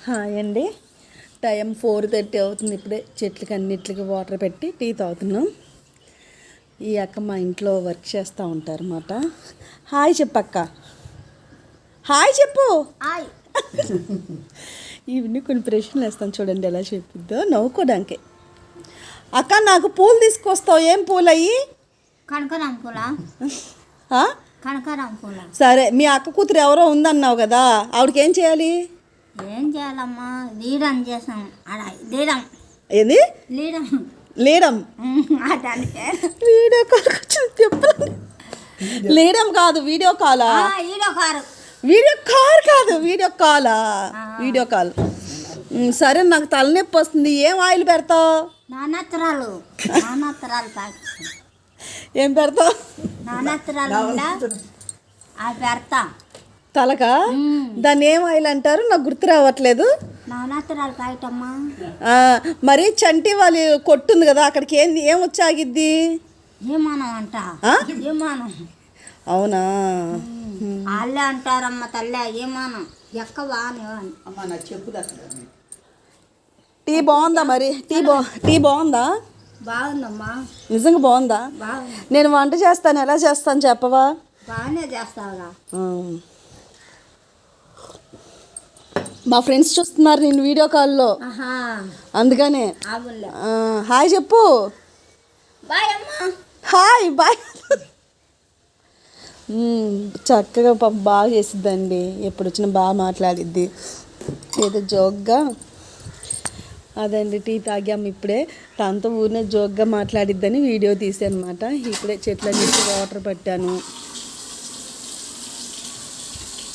Hi అండి. Time 4:30 అవుతుంది. ఇప్పుడే చెట్లకి అన్నిటికి వాటర్ పెట్టి టీ తాగుతున్నాం. ఈ అక్క మా ఇంట్లో వర్క్ చేస్తూ ఉంటారు అన్నమాట. హాయ్ చెప్పక్క. హాయ్ చెప్పు. హాయ్. ఇవన్నీ కొన్ని ప్రశ్నలు వేస్తాను చూడండి ఎలా చెప్పిద్దో నవ్వుకోవడానికి. అక్క నాకు పూలు తీసుకొస్తావు. ఏం పూలు అయ్యి? కనకరాం పూల. కనకరాం పూల. సరే, మీ అక్క కూతురు ఎవరో ఉందన్నావు కదా, ఆవిడకి ఏం చేయాలి? ఏం చేయాలమ్మా? లీడం చేసాం. లీడం ఏంది? లీడం లేడం. వీడియో కాల్ చెప్పండి. లేడం కాదు, వీడియో కాలా? వీడియో కాల్ కాదు, వీడియో కాలా? Video call. సరే, నాకు తలనొప్పి వస్తుంది. ఏం ఆయిల్ పెడతావు? నానత్తరాలు ఏం పెడతావు? నానత్తరాలు అవి పెడతా తలకా. దాన్ని ఏం ఆయిల్ అంటారు? నాకు గుర్తు రావట్లేదు. నానత్తరాలు ప్యాకెటమ్మా. మరి చంటి వాళ్ళు కొట్టుంది కదా, అక్కడికి ఏం వచ్చాగిద్ది? ఏమానం అంట. ఏమానం. అవునా? వాళ్ళే అంటారమ్మ తల్లే. ఏమానం ఎక్కవా అమ్మ నాకు చెప్పు. టీ బాగుందా? మరి టీ బాగుందా? బాగుందమ్మా. నిజంగా బాగుందా? బాగుంది. నేను వంట చేస్తాను, ఎలా చేస్తాను చెప్పవా? బాగానే చేస్తావురా. మా ఫ్రెండ్స్ చూస్తున్నారు నేను వీడియో కాల్లో, అందుకనే. హాయ్ చెప్పు. బాయ్ అమ్మా. Hi bye. చక్కగా పాప బాగా చేసిద్దండి. ఎప్పుడు వచ్చినా బాగా మాట్లాడిద్ది, ఏదో జోక్గా. అదండి, టీ తాగాము ఇప్పుడే. తనతో ఊరినే జోక్గా మాట్లాడిద్దని వీడియో తీసాను అనమాట. ఇప్పుడే చెట్లన్నిటికీ వాటర్ పట్టాను.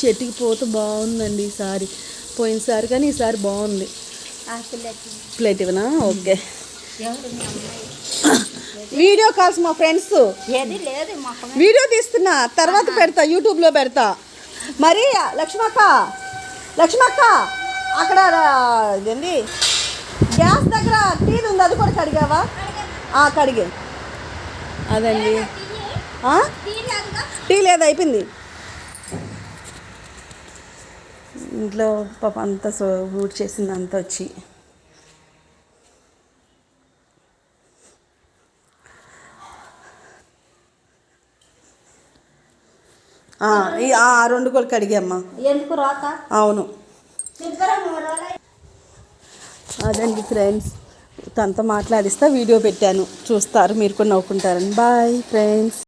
చెట్టుకి పోత బాగుందండి ఈసారి, పోయినసారి కానీ ఈసారి బాగుంది. ప్లేట్ ఇవ్వనా? ఓకే. వీడియో కాల్స్ మా ఫ్రెండ్స్. వీడియో తీస్తున్నా, తర్వాత పెడతా, యూట్యూబ్లో పెడతా. మరి లక్ష్మక్క అక్కడ ఇదండి గ్యాస్ దగ్గర టీ ఉంది, అది కూడా కడిగావా? కడిగే. అదండి. టీ లేదు, అయిపోయింది. ఇంట్లో పాప అంతా ఊడ్ చేసింది అంతా వచ్చి. రెండు కూడా కడిగామ్మా. ఎందుకు రాక? అవును. అదండి ఫ్రెండ్స్, తనతో మాట్లాడిస్తా, వీడియో పెట్టాను, చూస్తారు, మీరు కూడా నవ్వుకుంటారని. Bye friends.